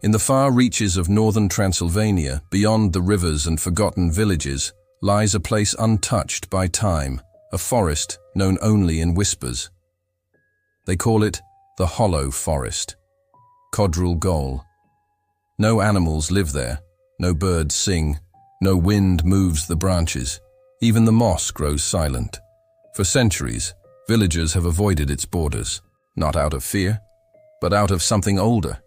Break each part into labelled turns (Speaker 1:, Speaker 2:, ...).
Speaker 1: In the far reaches of northern Transylvania, beyond the rivers and forgotten villages, lies a place untouched by time, a forest known only in whispers. They call it the Hollow Forest, Codrul Gol. No animals live there, no birds sing, no wind moves the branches, even the moss grows silent. For centuries, villagers have avoided its borders, not out of fear, but out of something older,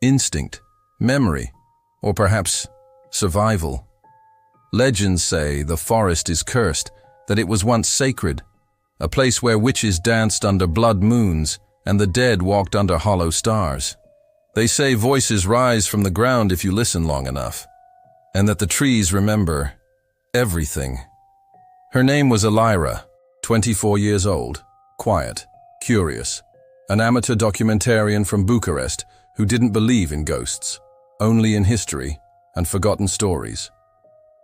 Speaker 1: instinct, memory, or perhaps survival. Legends say the forest is cursed, that it was once sacred, a place where witches danced under blood moons and the dead walked under hollow stars. They say voices rise from the ground if you listen long enough, and that the trees remember everything. Her name was Elira, 24 years old, quiet, curious, an amateur documentarian from Bucharest who didn't believe in ghosts, only in history and forgotten stories.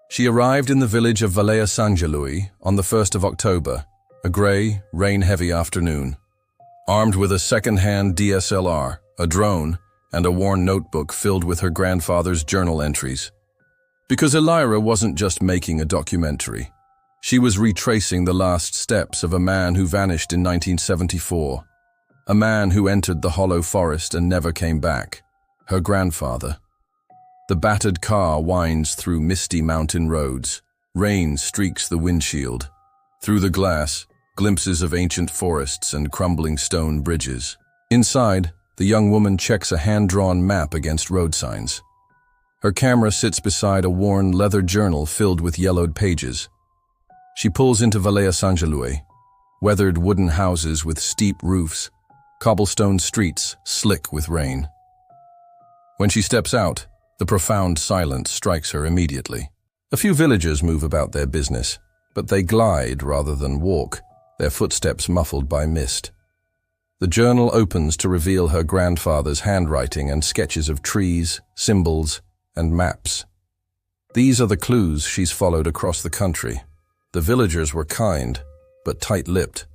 Speaker 1: She arrived in the village of Valea Sangelui on the 1st of October, a grey, rain-heavy afternoon. Armed with a second-hand DSLR, a drone, and a worn notebook filled with her grandfather's journal entries. Because Elira wasn't just making a documentary. She was retracing the last steps of a man who vanished in 1974. A man who entered the hollow forest and never came back. Her grandfather. The battered car winds through misty mountain roads. Rain streaks the windshield. Through the glass, glimpses of ancient forests and crumbling stone bridges. Inside, the young woman checks a hand-drawn map against road signs. Her camera sits beside a worn leather journal filled with yellowed pages. She pulls into Valea Sangelui, weathered wooden houses with steep roofs, cobblestone streets slick with rain. When she steps out, the profound silence strikes her immediately. A few villagers move about their business, but they glide rather than walk, their footsteps muffled by mist. The journal opens to reveal her grandfather's handwriting and sketches of trees, symbols, and maps. These are the clues she's followed across the country. The villagers were kind, but tight-lipped.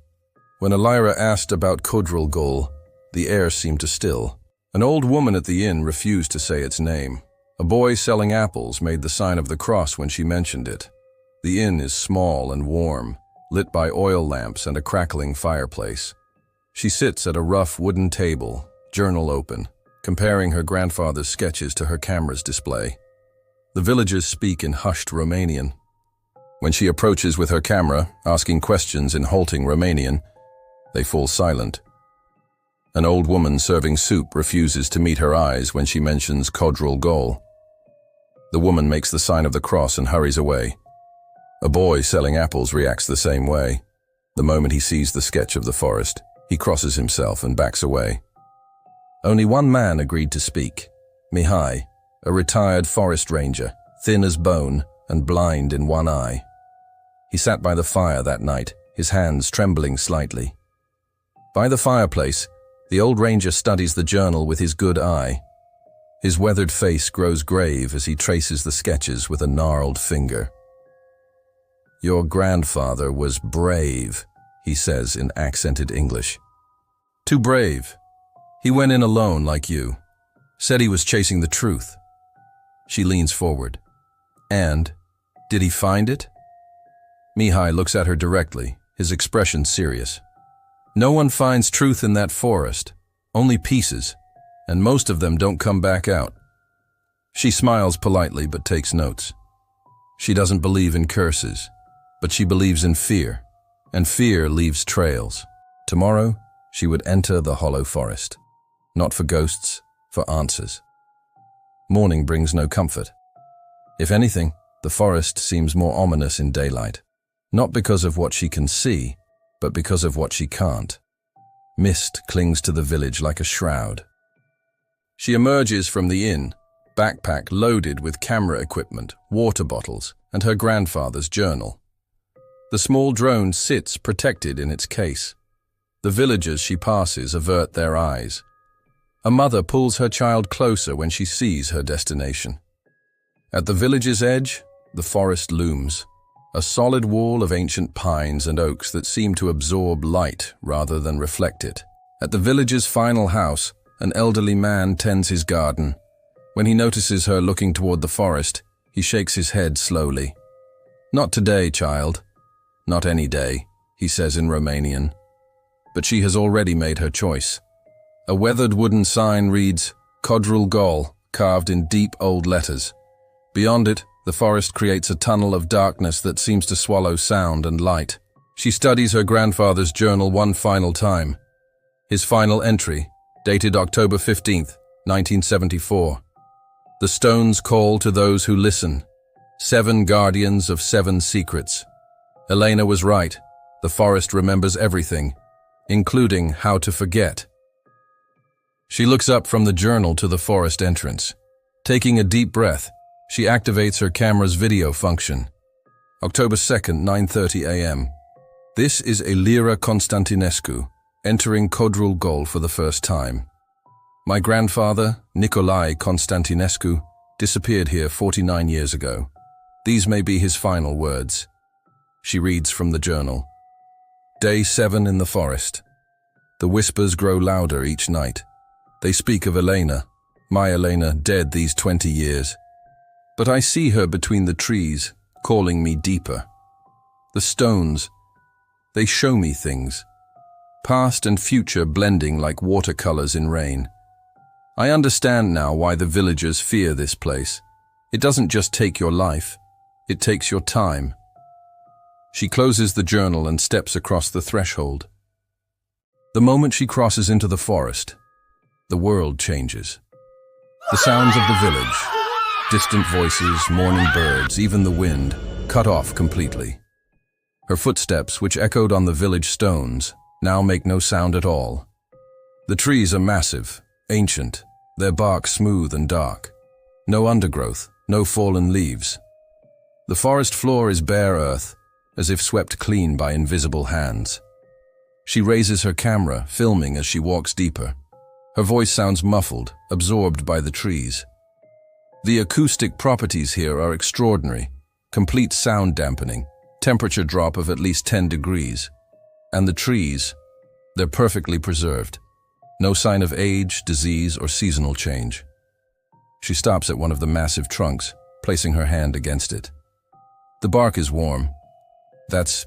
Speaker 1: When Elira asked about Codrul Gol, the air seemed to still. An old woman at the inn refused to say its name. A boy selling apples made the sign of the cross when she mentioned it. The inn is small and warm, lit by oil lamps and a crackling fireplace. She sits at a rough wooden table, journal open, comparing her grandfather's sketches to her camera's display. The villagers speak in hushed Romanian. When she approaches with her camera, asking questions in halting Romanian, they fall silent. An old woman serving soup refuses to meet her eyes when she mentions Codrul Gol. The woman makes the sign of the cross and hurries away. A boy selling apples reacts the same way. The moment he sees the sketch of the forest, he crosses himself and backs away. Only one man agreed to speak, Mihai, a retired forest ranger, thin as bone and blind in one eye. He sat by the fire that night, his hands trembling slightly. By the fireplace, the old ranger studies the journal with his good eye. His weathered face grows grave as he traces the sketches with a gnarled finger. "Your grandfather was brave," he says in accented English. "Too brave. He went in alone like you. Said he was chasing the truth." She leans forward. "And, did he find it?" Mihai looks at her directly, his expression serious. "No one finds truth in that forest, only pieces, and most of them don't come back out." She smiles politely but takes notes. She doesn't believe in curses, but she believes in fear, and fear leaves trails. Tomorrow, she would enter the hollow forest. Not for ghosts, for answers. Morning brings no comfort. If anything, the forest seems more ominous in daylight. Not because of what she can see, but because of what she can't. Mist clings to the village like a shroud. She emerges from the inn, backpack loaded with camera equipment, water bottles, and her grandfather's journal. The small drone sits protected in its case. The villagers she passes avert their eyes. A mother pulls her child closer when she sees her destination. At the village's edge, the forest looms, a solid wall of ancient pines and oaks that seem to absorb light rather than reflect it. At the village's final house, an elderly man tends his garden. When he notices her looking toward the forest, he shakes his head slowly. "Not today, child. Not any day," he says in Romanian. But she has already made her choice. A weathered wooden sign reads, "Codrul Gol," carved in deep old letters. Beyond it, the forest creates a tunnel of darkness that seems to swallow sound and light. She studies her grandfather's journal one final time. His final entry, dated October 15th, 1974. "The stones call to those who listen. 7 guardians of 7 secrets." Elena was right. The forest remembers everything, including how to forget. She looks up from the journal to the forest entrance. Taking a deep breath, she activates her camera's video function. October 2nd, 9:30 a.m. This is Elira Constantinescu, entering Codrul Gol for the first time. "My grandfather, Nicolae Constantinescu, disappeared here 49 years ago. These may be his final words." She reads from the journal. Day 7 in the forest. The whispers grow louder each night. They speak of Elena, my Elena, dead these 20 years. But I see her between the trees, calling me deeper. The stones, they show me things. Past and future blending like watercolors in rain. I understand now why the villagers fear this place. It doesn't just take your life, it takes your time. She closes the journal and steps across the threshold. The moment she crosses into the forest, the world changes. The sounds of the village, distant voices, morning birds, even the wind, cut off completely. Her footsteps, which echoed on the village stones, now make no sound at all. The trees are massive, ancient, their bark smooth and dark. No undergrowth, no fallen leaves. The forest floor is bare earth, as if swept clean by invisible hands. She raises her camera, filming as she walks deeper. Her voice sounds muffled, absorbed by the trees. The acoustic properties here are extraordinary. Complete sound dampening, temperature drop of at least 10 degrees. And the trees, they're perfectly preserved. No sign of age, disease, or seasonal change. She stops at one of the massive trunks, placing her hand against it. The bark is warm. That's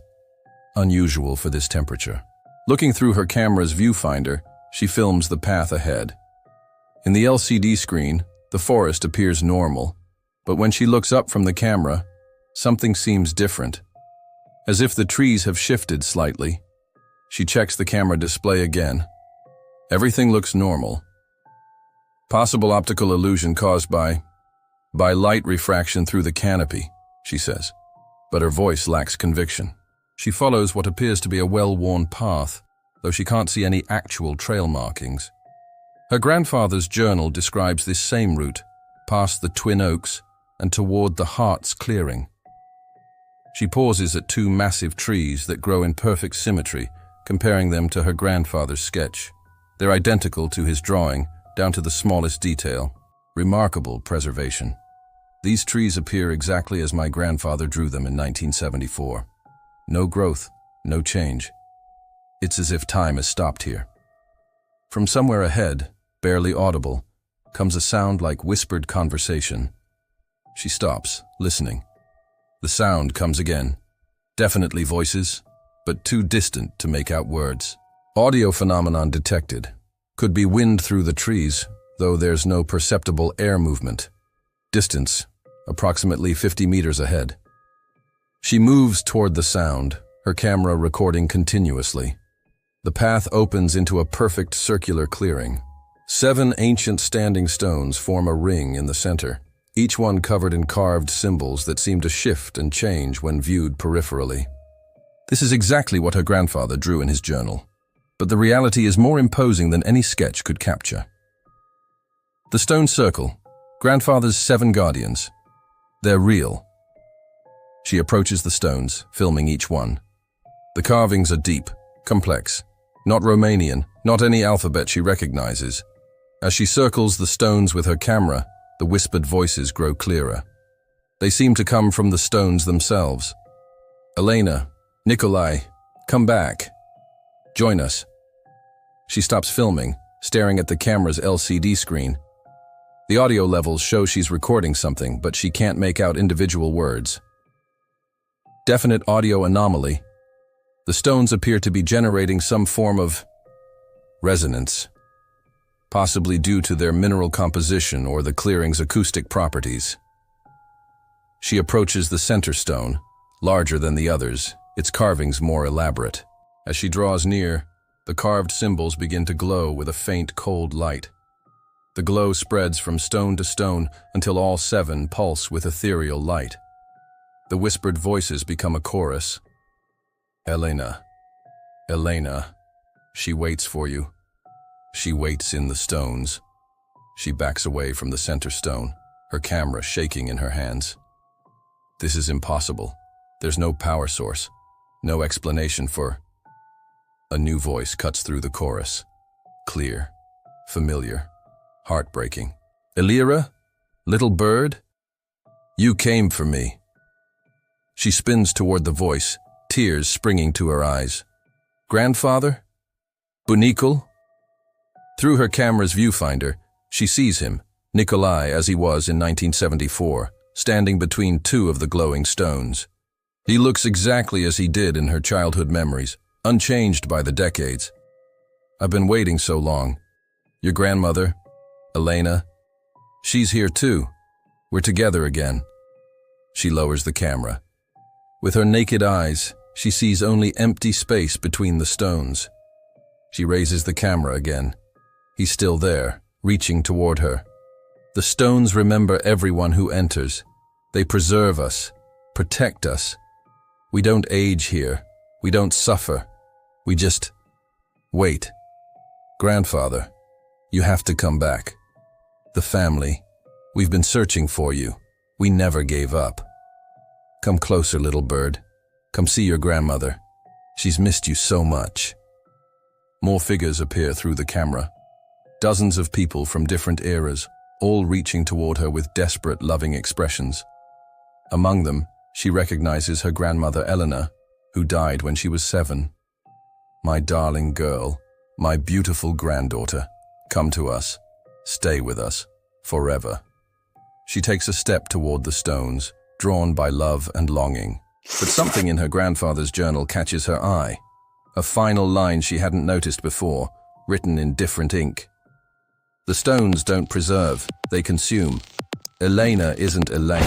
Speaker 1: unusual for this temperature. Looking through her camera's viewfinder, she films the path ahead. In the LCD screen, the forest appears normal, but when she looks up from the camera, something seems different. As if the trees have shifted slightly. She checks the camera display again. Everything looks normal. Possible optical illusion caused by light refraction through the canopy, she says. But her voice lacks conviction. She follows what appears to be a well-worn path, though she can't see any actual trail markings. Her grandfather's journal describes this same route, past the twin oaks and toward the Heart's clearing. She pauses at 2 massive trees that grow in perfect symmetry, comparing them to her grandfather's sketch. They're identical to his drawing, down to the smallest detail. Remarkable preservation. These trees appear exactly as my grandfather drew them in 1974. No growth, no change. It's as if time has stopped here. From somewhere ahead, barely audible, comes a sound like whispered conversation. She stops, listening. The sound comes again. Definitely voices, but too distant to make out words. Audio phenomenon detected. Could be wind through the trees, though there's no perceptible air movement. Distance, approximately 50 meters ahead. She moves toward the sound, her camera recording continuously. The path opens into a perfect circular clearing. 7 ancient standing stones form a ring in the center, each one covered in carved symbols that seem to shift and change when viewed peripherally. This is exactly what her grandfather drew in his journal, but the reality is more imposing than any sketch could capture. The stone circle, grandfather's 7 guardians. They're real. She approaches the stones, filming each one. The carvings are deep, complex, not Romanian, not any alphabet she recognizes. As she circles the stones with her camera, the whispered voices grow clearer. They seem to come from the stones themselves. Elena, Nicolae, come back. Join us. She stops filming, staring at the camera's LCD screen. The audio levels show she's recording something, but she can't make out individual words. Definite audio anomaly. The stones appear to be generating some form of resonance, possibly due to their mineral composition or the clearing's acoustic properties. She approaches the center stone, larger than the others, its carvings more elaborate. As she draws near, the carved symbols begin to glow with a faint, cold light. The glow spreads from stone to stone until all 7 pulse with ethereal light. The whispered voices become a chorus. Elena, Elena, she waits for you. She waits in the stones. She backs away from the center stone, her camera shaking in her hands. This is impossible. There's no power source, no explanation for... A new voice cuts through the chorus. Clear, familiar, heartbreaking. Elira, little bird, you came for me. She spins toward the voice, tears springing to her eyes. Grandfather? Bunikul? Through her camera's viewfinder, she sees him, Nikolai as he was in 1974, standing between 2 of the glowing stones. He looks exactly as he did in her childhood memories, unchanged by the decades. I've been waiting so long. Your grandmother, Elena, she's here too. We're together again. She lowers the camera. With her naked eyes, she sees only empty space between the stones. She raises the camera again. He's still there, reaching toward her. The stones remember everyone who enters. They preserve us, protect us. We don't age here. We don't suffer. We just wait. Grandfather, you have to come back. The family, we've been searching for you. We never gave up. Come closer, little bird. Come see your grandmother. She's missed you so much. More figures appear through the camera. Dozens of people from different eras, all reaching toward her with desperate, loving expressions. Among them, she recognizes her grandmother Elena, who died when she was 7. My darling girl, my beautiful granddaughter, come to us. Stay with us, forever. She takes a step toward the stones, drawn by love and longing. But something in her grandfather's journal catches her eye. A final line she hadn't noticed before, written in different ink. The stones don't preserve, they consume. Elena isn't Elena.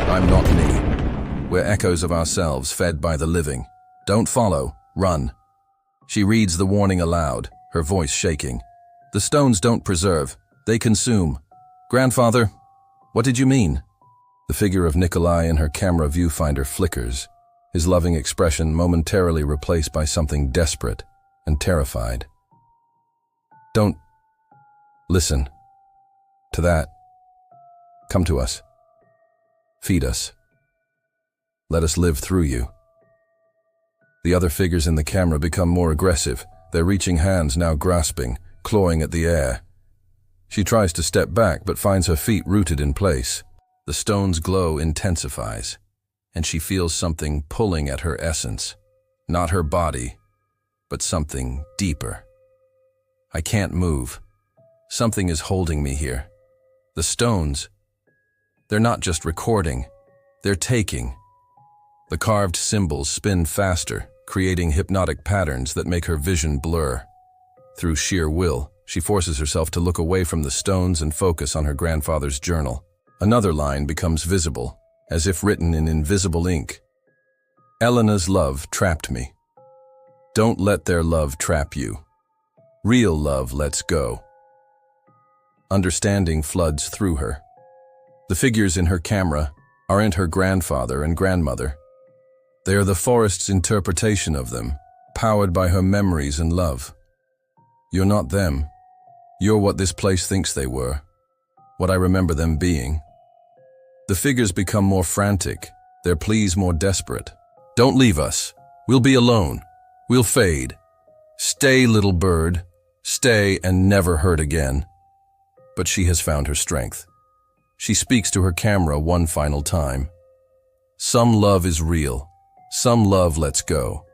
Speaker 1: I'm not me. We're echoes of ourselves, fed by the living. Don't follow, run. She reads the warning aloud, her voice shaking. The stones don't preserve, they consume. Grandfather, what did you mean? The figure of Nikolai in her camera viewfinder flickers, his loving expression momentarily replaced by something desperate and terrified. Don't listen to that. Come to us. Feed us. Let us live through you. The other figures in the camera become more aggressive, their reaching hands now grasping, clawing at the air. She tries to step back but finds her feet rooted in place. The stone's glow intensifies, and she feels something pulling at her essence. Not her body, but something deeper. I can't move. Something is holding me here. The stones, they're not just recording, they're taking. The carved symbols spin faster, creating hypnotic patterns that make her vision blur. Through sheer will, she forces herself to look away from the stones and focus on her grandfather's journal. Another line becomes visible, as if written in invisible ink. Elena's love trapped me. Don't let their love trap you. Real love lets go. Understanding floods through her. The figures in her camera aren't her grandfather and grandmother. They are the forest's interpretation of them, powered by her memories and love. You're not them. You're what this place thinks they were, what I remember them being. The figures become more frantic, their pleas more desperate. Don't leave us. We'll be alone. We'll fade. Stay, little bird. Stay and never hurt again. But she has found her strength. She speaks to her camera one final time. Some love is real. Some love lets go.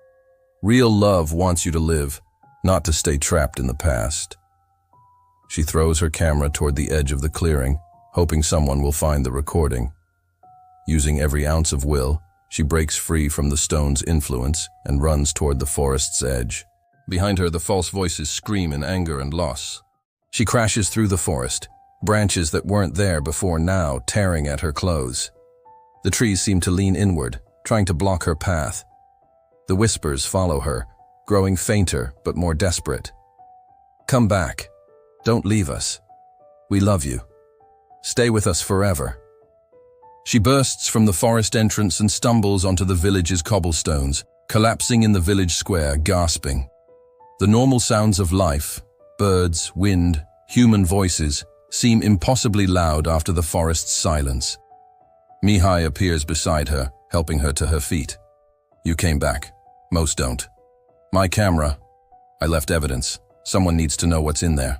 Speaker 1: Real love wants you to live, not to stay trapped in the past. She throws her camera toward the edge of the clearing, hoping someone will find the recording. Using every ounce of will, she breaks free from the stone's influence and runs toward the forest's edge. Behind her, the false voices scream in anger and loss. She crashes through the forest, branches that weren't there before now tearing at her clothes. The trees seem to lean inward, trying to block her path. The whispers follow her, growing fainter but more desperate. Come back. Don't leave us. We love you. Stay with us forever. She bursts from the forest entrance and stumbles onto the village's cobblestones, collapsing in the village square, gasping. The normal sounds of life, birds, wind, human voices, seem impossibly loud after the forest's silence. Mihai appears beside her, helping her to her feet. You came back. Most don't. My camera. I left evidence. Someone needs to know what's in there.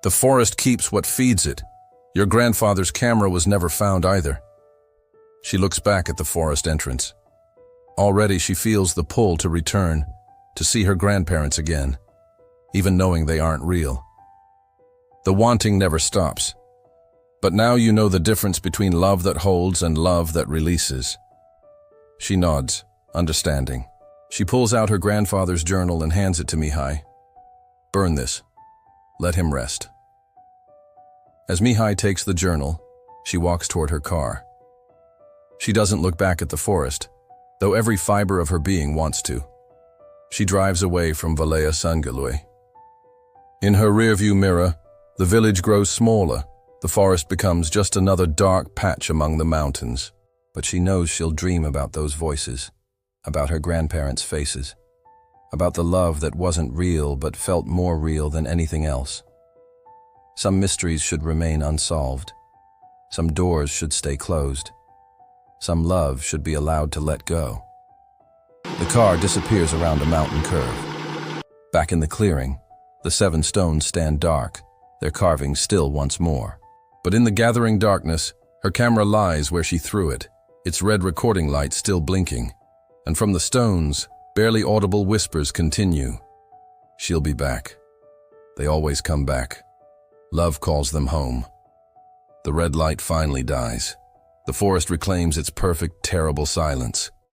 Speaker 1: The forest keeps what feeds it. Your grandfather's camera was never found either. She looks back at the forest entrance. Already she feels the pull to return, to see her grandparents again, even knowing they aren't real. The wanting never stops. But now you know the difference between love that holds and love that releases. She nods, understanding. She pulls out her grandfather's journal and hands it to Mihai. Burn this. Let him rest. As Mihai takes the journal, she walks toward her car. She doesn't look back at the forest, though every fiber of her being wants to. She drives away from Valea Sangalui. In her rearview mirror, the village grows smaller. The forest becomes just another dark patch among the mountains. But she knows she'll dream about those voices, about her grandparents' faces, about the love that wasn't real but felt more real than anything else. Some mysteries should remain unsolved. Some doors should stay closed. Some love should be allowed to let go. The car disappears around a mountain curve. Back in the clearing, the 7 stones stand dark, their carvings still once more. But in the gathering darkness, her camera lies where she threw it, its red recording light still blinking. And from the stones, barely audible whispers continue. She'll be back. They always come back. Love calls them home. The red light finally dies. The forest reclaims its perfect, terrible silence.